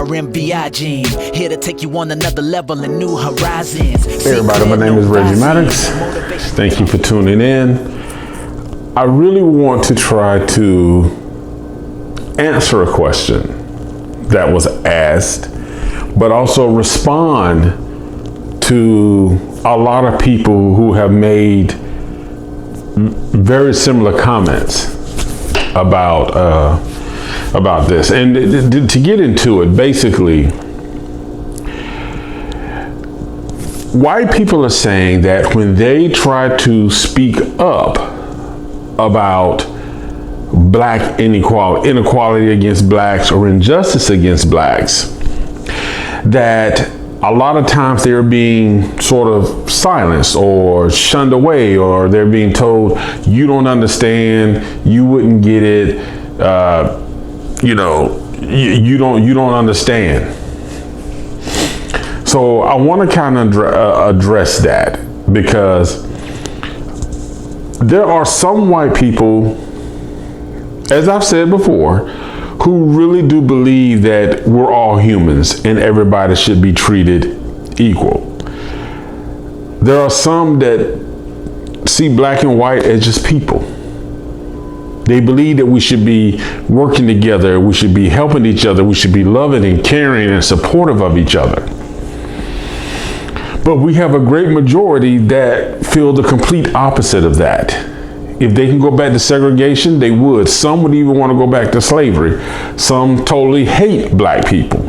RMBI gene, here to take you on another level and new horizons. Hey everybody, my name is Reggie Maddox. Thank you for tuning in. I really want to try to answer a question that was asked, but also respond to a lot of people who have made very similar comments about this. And to get into it, basically, white people are saying that when they try to speak up about black inequality against blacks or injustice against blacks, that a lot of times they're being sort of silenced or shunned away, or they're being told, you don't understand, you wouldn't get it, you don't understand. So I want to kind of address that, because there are some white people, as I've said before, who really do believe that we're all humans and everybody should be treated equal. There are some that see black and white as just people. They believe that we should be working together, we should be helping each other, we should be loving and caring and supportive of each other. But we have a great majority that feel the complete opposite of that. If they can go back to segregation, they would. Some would even want to go back to slavery. Some totally hate black people.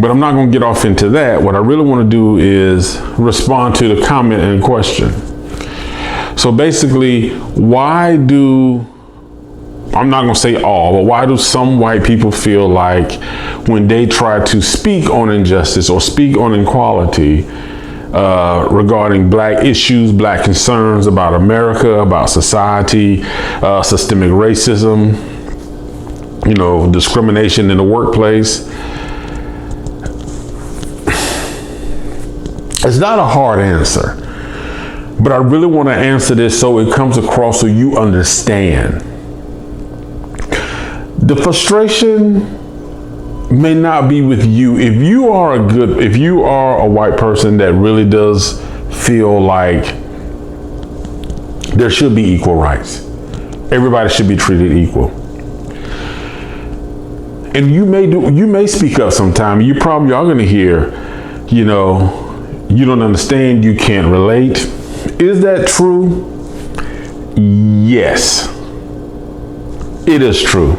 But I'm not going to get off into that. What I really want to do is respond to the comment and question. So basically, I'm not going to say all, but why do some white people feel like when they try to speak on injustice or speak on inequality, regarding black issues, black concerns about America, about society, systemic racism, discrimination in the workplace. It's not a hard answer, but I really want to answer this so it comes across so you understand. The frustration may not be with you. If you are a white person that really does feel like there should be equal rights, everybody should be treated equal, and you may speak up sometime. You probably are going to hear, you don't understand, you can't relate. Is that true? Yes, it is true.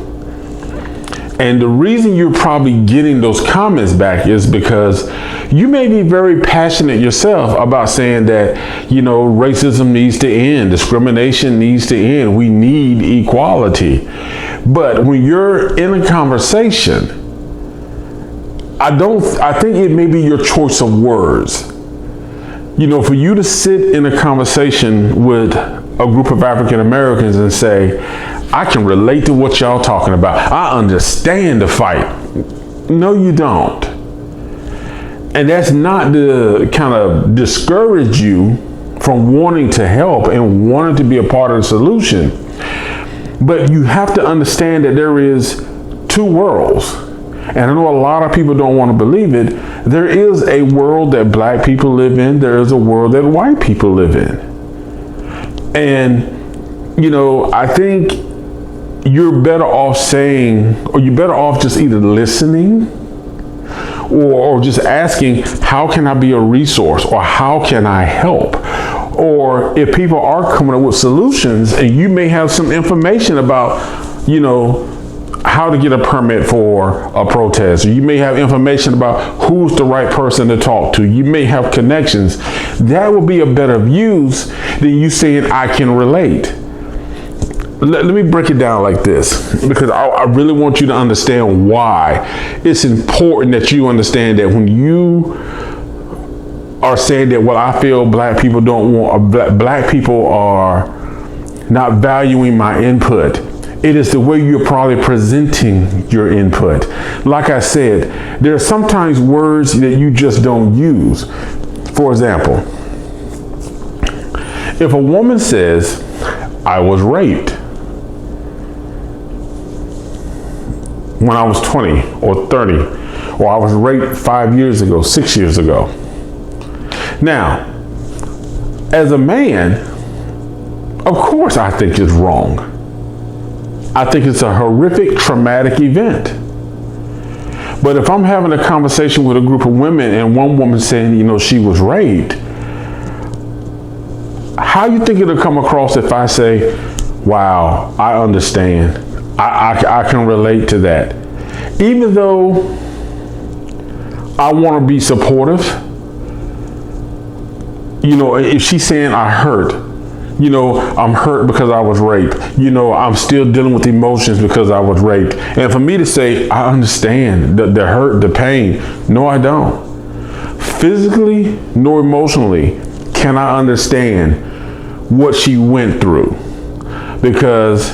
And the reason you're probably getting those comments back is because you may be very passionate yourself about saying that, racism needs to end, discrimination needs to end, we need equality. But when you're in a conversation, I think it may be your choice of words. For you to sit in a conversation with a group of African Americans and say, I can relate to what y'all talking about, I understand the fight. No, you don't. And that's not to kind of discourage you from wanting to help and wanting to be a part of the solution. But you have to understand that there is two worlds. And I know a lot of people don't want to believe it. There is a world that black people live in. There is a world that white people live in. And, I think you're better off just either listening or just asking, how can I be a resource, or how can I help? Or if people are coming up with solutions and you may have some information about, how to get a permit for a protest, or you may have information about who's the right person to talk to, you may have connections, that will be a better use than you saying, I can relate. Let me break it down like this, because I really want you to understand why it's important that you understand that when you are saying that, well, I feel black people black people are not valuing my input, it is the way you're probably presenting your input. Like I said, there are sometimes words that you just don't use. For example, if a woman says, I was raped, when I was 20 or 30, or I was raped 5 years ago, 6 years ago. Now, as a man, of course I think it's wrong. I think it's a horrific, traumatic event. But if I'm having a conversation with a group of women and one woman saying, she was raped, how you think it'll come across if I say, wow, I understand. I can relate to that. Even though I want to be supportive, if she's saying I hurt, I'm hurt because I was raped. I'm still dealing with emotions because I was raped. And for me to say, I understand the hurt, the pain. No, I don't. Physically nor emotionally can I understand what she went through, because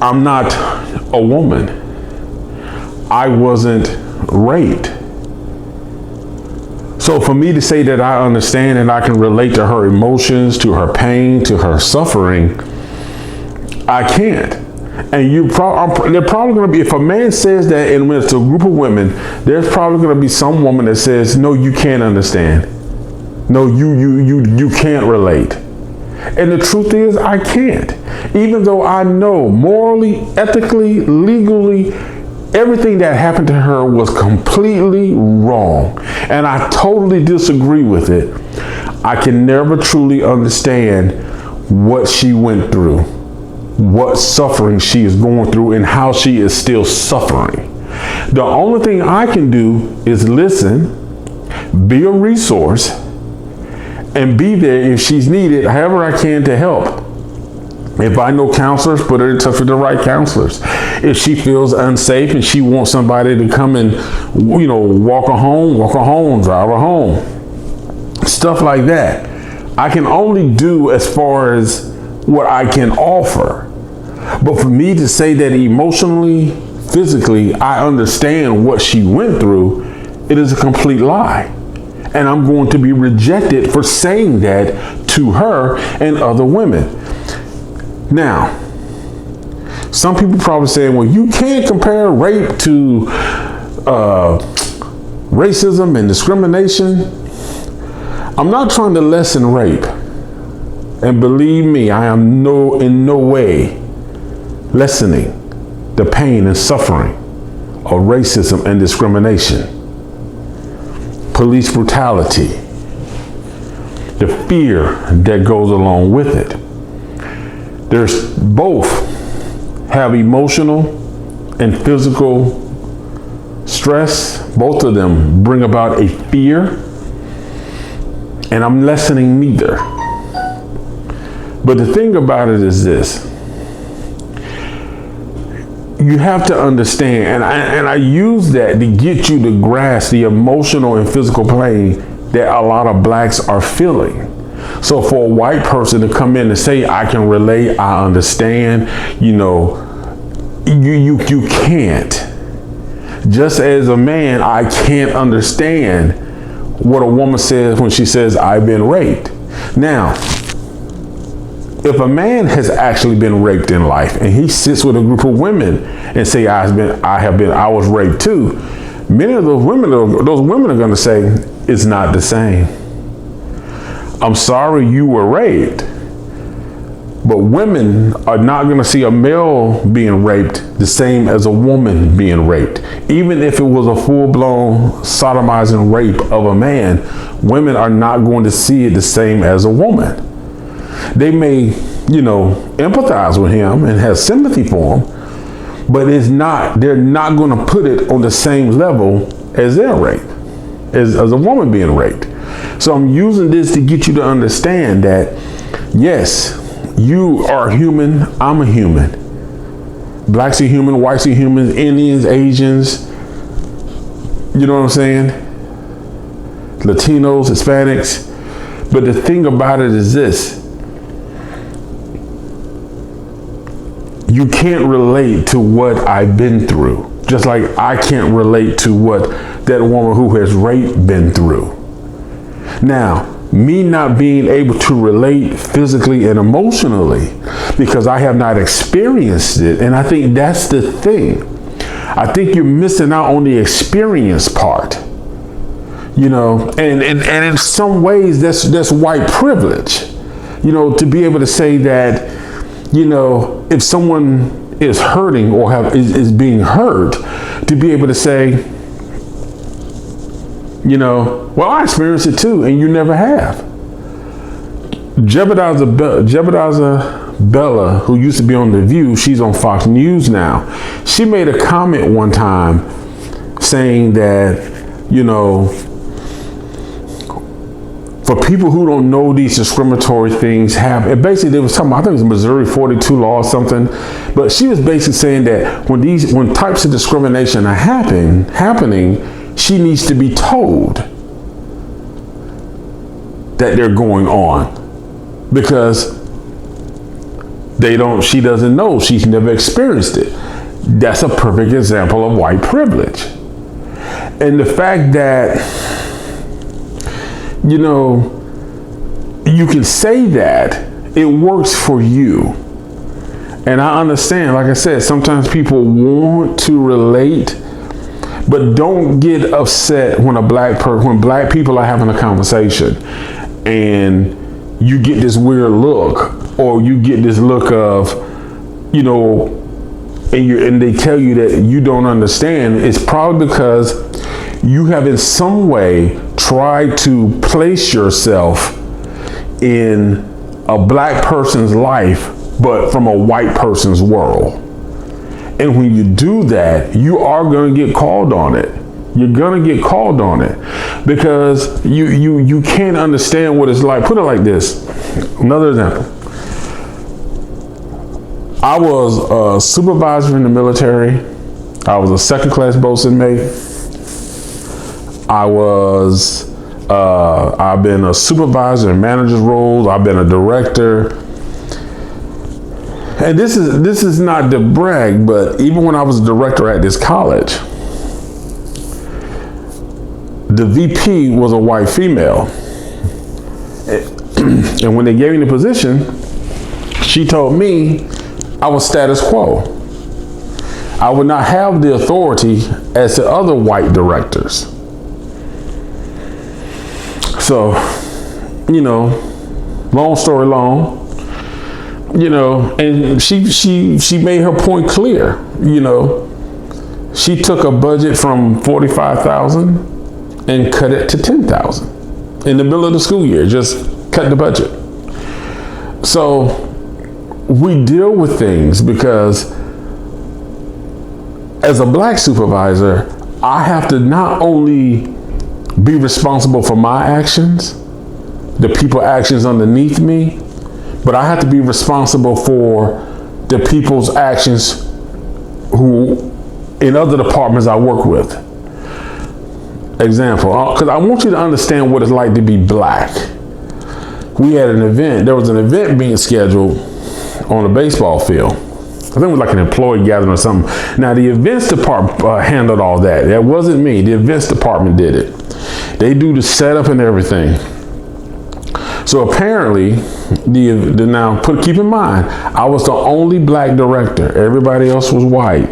I'm not a woman. I wasn't raped. So for me to say that I understand and I can relate to her emotions, to her pain, to her suffering, I can't. And they're probably going to be, if a man says that and when it's a group of women, there's probably going to be some woman that says, no, you can't understand. No, you can't relate. And the truth is, I can't. Even though I know morally, ethically, legally, everything that happened to her was completely wrong, and I totally disagree with it, I can never truly understand what she went through, what suffering she is going through, and how she is still suffering. The only thing I can do is listen, be a resource, and be there if she's needed, however I can to help. If I know counselors, put her in touch with the right counselors. If she feels unsafe and she wants somebody to come and, walk her home, drive her home, stuff like that. I can only do as far as what I can offer. But for me to say that emotionally, physically, I understand what she went through, it is a complete lie. And I'm going to be rejected for saying that to her and other women. Now, some people probably saying, well, you can't compare rape to racism and discrimination. I'm not trying to lessen rape. And believe me, I am in no way lessening the pain and suffering of racism and discrimination. Police brutality, the fear that goes along with it. There's both have emotional and physical stress. Both of them bring about a fear, and I'm lessening neither. But the thing about it is this. You have to understand, and I use that to get you to grasp the emotional and physical pain that a lot of blacks are feeling. So for a white person to come in and say, I can relate, I understand, you can't. Just as a man, I can't understand what a woman says when she says, I've been raped. Now, if a man has actually been raped in life and he sits with a group of women and say, I was raped too, many of those women are going to say, it's not the same. I'm sorry you were raped, but women are not going to see a male being raped the same as a woman being raped. Even if it was a full-blown sodomizing rape of a man, women are not going to see it the same as a woman. They may, empathize with him and have sympathy for him, but they're not going to put it on the same level as their rape, as a woman being raped. So I'm using this to get you to understand that, yes, you are human, I'm a human. Blacks are human, whites are humans, Indians, Asians, you know what I'm saying? Latinos, Hispanics. But the thing about it is this. You can't relate to what I've been through. Just like I can't relate to what that woman who has raped been through. Now, me not being able to relate physically and emotionally because I have not experienced it. And I think that's the thing. I think you're missing out on the experience part. And in some ways that's white privilege, to be able to say that, if someone is hurting or is being hurt, to be able to say, well, I experienced it too, and you never have. Jebediah Bella, who used to be on The View, she's on Fox News now. She made a comment one time saying that, for people who don't know these discriminatory things happen, basically they was talking about, I think it was Missouri 42 law or something, but she was basically saying that when types of discrimination are happening, she needs to be told that they're going on, because she doesn't know, she's never experienced it. That's a perfect example of white privilege. And the fact that you can say that it works for you. And I understand, like I said, sometimes people want to relate, but don't get upset when when black people are having a conversation and you get this weird look, or you get this look of, and they tell you that you don't understand. It's probably because you have in some way tried to place yourself in a black person's life, but from a white person's world. And when you do that, you are going to get called on it. You're going to get called on it because you can't understand what it's like. Put it like this. Another example. I was a supervisor in the military. I was a second-class bosun mate. I've been a supervisor in manager's roles. I've been a director. And this is not to brag, but even when I was a director at this college, the VP was a white female. And when they gave me the position, she told me I was status quo. I would not have the authority as the other white directors. So, long story long, and she made her point clear. She took a budget from 45,000 and cut it to 10,000 in the middle of the school year. Just cut the budget. So we deal with things because as a black supervisor, I have to not only be responsible for my actions, the people's actions underneath me, but I have to be responsible for the people's actions who in other departments I work with. Example, because I want you to understand what it's like to be black. We had an event, there was an event being scheduled on a baseball field. I think it was like an employee gathering or something. Now the events department handled all that. That wasn't me, the events department did it. They do the setup and everything. So apparently, keep in mind, I was the only black director. Everybody else was white.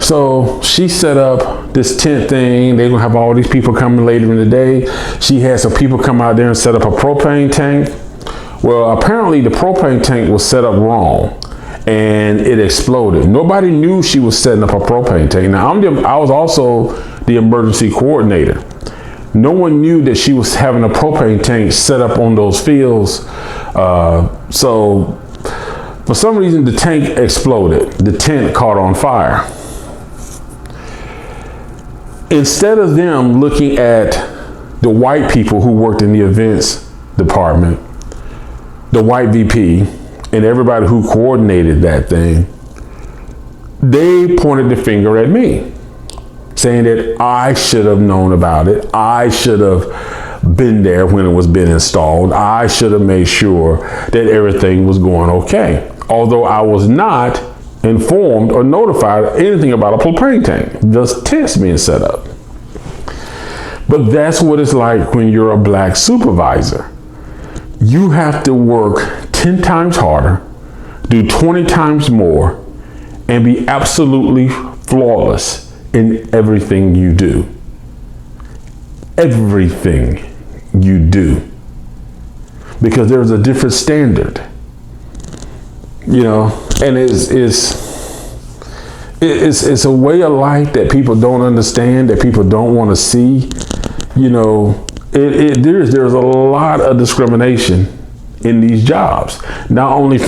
So she set up this tent thing. They're gonna have all these people coming later in the day. She had some people come out there and set up a propane tank. Well, apparently the propane tank was set up wrong and it exploded. Nobody knew she was setting up a propane tank. Now I was also the emergency coordinator. No one knew that she was having a propane tank set up on those fields. So for some reason, the tank exploded. The tent caught on fire. Instead of them looking at the white people who worked in the events department, the white VP, and everybody who coordinated that thing, they pointed the finger at me, saying that I should have known about it. I should have been there when it was being installed. I should have made sure that everything was going okay. Although I was not informed or notified anything about a propane tank, just tents being set up. But that's what it's like when you're a black supervisor. You have to work 10 times harder. do 20 times more, and be absolutely flawless in everything you do. Everything you do. Because there's a different standard. And it's a way of life that people don't understand, that people don't want to see. There's a lot of discrimination in these jobs. We're not only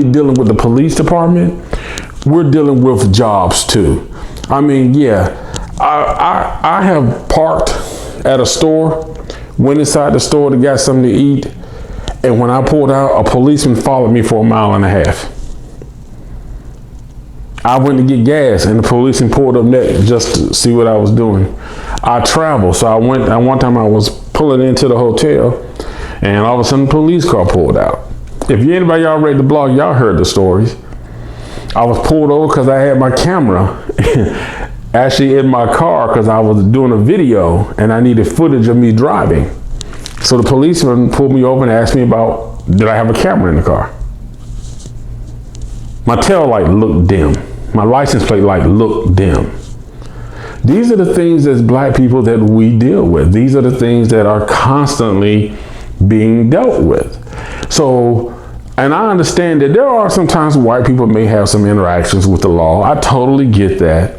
dealing with the police department, we're dealing with jobs too. I have parked at a store, went inside the store to get something to eat, and when I pulled out, a policeman followed me for 1.5 miles. I went to get gas, and the policeman pulled up next just to see what I was doing. I travel, so one time I was pulling into the hotel, and all of a sudden the police car pulled out. If anybody y'all read the blog, y'all heard the stories. I was pulled over because I had my camera actually in my car because I was doing a video and I needed footage of me driving. So the policeman pulled me over and asked me did I have a camera in the car? My tail light looked dim. My license plate light looked dim. These are the things as black people that we deal with. These are the things that are constantly being dealt with. So, and I understand that there are sometimes white people may have some interactions with the law. I totally get that.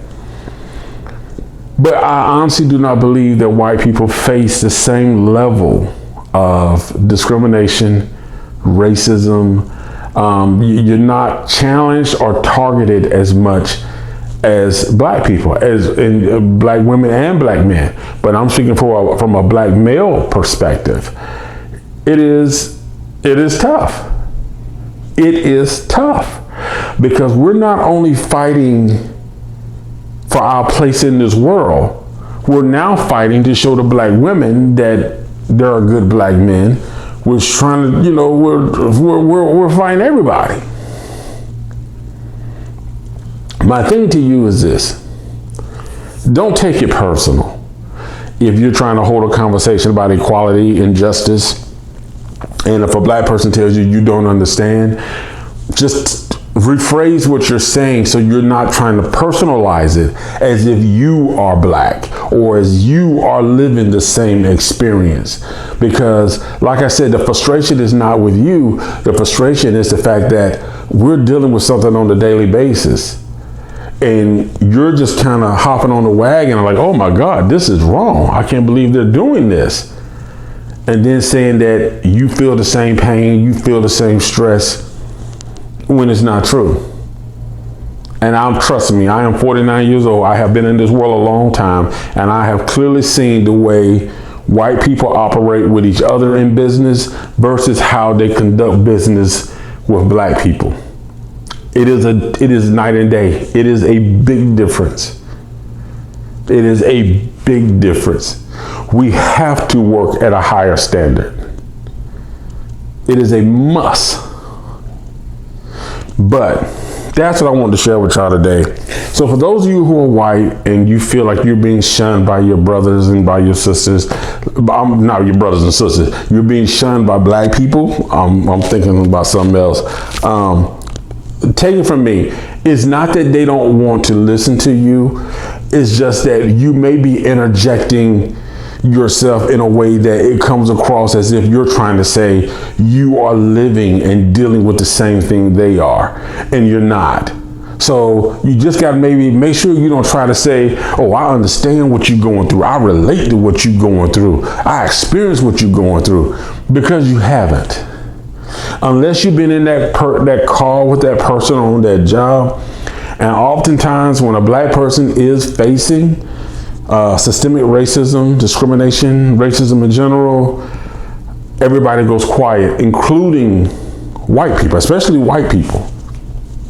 But I honestly do not believe that white people face the same level of discrimination, racism. You're not challenged or targeted as much as black people, as in black women and black men. But I'm speaking from a black male perspective. It is tough. It is tough because we're not only fighting for our place in this world, we're now fighting to show the black women that there are good black men. We're trying to, we're fighting everybody. My thing to you is this: don't take it personal. If you're trying to hold a conversation about equality and justice, and if a black person tells you you don't understand, just rephrase what you're saying so you're not trying to personalize it as if you are black or as you are living the same experience. Because like I said, the frustration is not with you. The frustration is the fact that we're dealing with something on a daily basis. And you're just kind of hopping on the wagon like, oh my God, this is wrong. I can't believe they're doing this. And then saying that you feel the same pain, you feel the same stress, when it's not true. And trust me, I am 49 years old. I have been in this world a long time, and I have clearly seen the way white people operate with each other in business versus how they conduct business with black people. It is night and day. It is a big difference. It is a big difference. We have to work at a higher standard. It is a must. But that's what I wanted to share with y'all today. So for those of you who are white and you feel like you're being shunned by your brothers and by your sisters, not your brothers and sisters, you're being shunned by black people. I'm thinking about something else. Take it from me. It's not that they don't want to listen to you. It's just that you may be interjecting yourself in a way that it comes across as if you're trying to say you are living and dealing with the same thing they are, and you're not. So you just got to maybe make sure you don't try to say, oh, I understand what you're going through. I relate to what you're going through. I experience what you're going through, because you haven't. Unless you've been in that call with that person on that job. And oftentimes when a black person is facing systemic racism, discrimination, racism in general, everybody goes quiet, including white people, especially white people.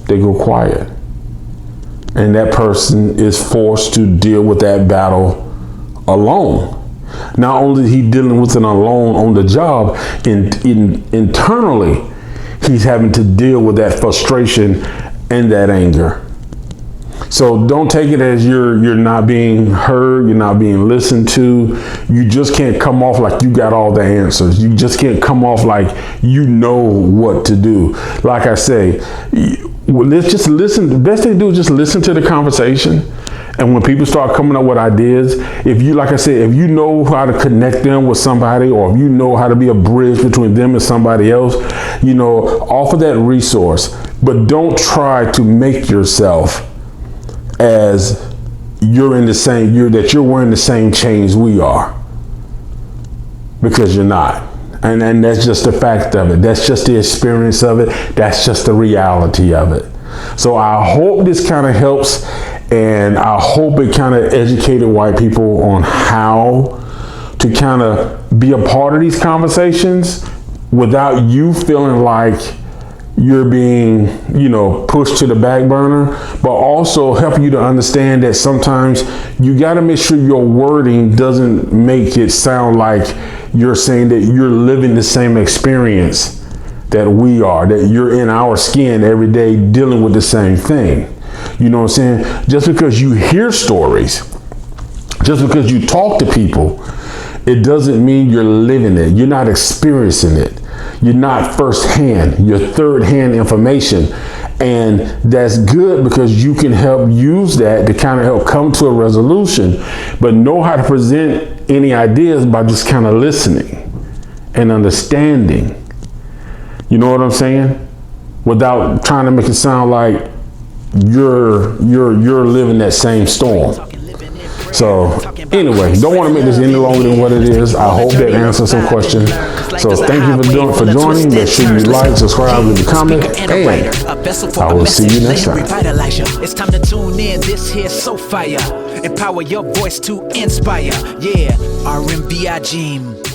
They go quiet. And that person is forced to deal with that battle alone. Not only is he dealing with it alone on the job, internally, he's having to deal with that frustration and that anger. So don't take it as you're not being heard, you're not being listened to. You just can't come off like you got all the answers. You just can't come off like you know what to do. Like I say, let's just listen. The best thing to do is just listen to the conversation. And when people start coming up with ideas, if you, like I said, if you know how to connect them with somebody, or if you know how to be a bridge between them and somebody else, offer that resource. But don't try to make yourself as you're wearing the same chains we are, because you're not. And that's just the fact of it. That's just the experience of it. That's just the reality of it. So I hope this kind of helps, and I hope it kind of educated white people on how to kind of be a part of these conversations without you feeling like you're being, pushed to the back burner, but also help you to understand that sometimes you got to make sure your wording doesn't make it sound like you're saying that you're living the same experience that we are, that you're in our skin every day dealing with the same thing. You know what I'm saying? Just because you hear stories, just because you talk to people, it doesn't mean you're living it. You're not experiencing it. You're not firsthand, you're third-hand information. And that's good, because you can help use that to kind of help come to a resolution, but know how to present any ideas by just kind of listening and understanding. You know what I'm saying? Without trying to make it sound like you're living that same storm. So anyway, don't want to make this any longer than what it is. I hope that answers some questions. So thank you for joining. Make sure you like, subscribe, leave a comment, and I will see you next time. It's time to tune in. This here's so fire. Empower your voice to inspire. Yeah, RMBI Gym.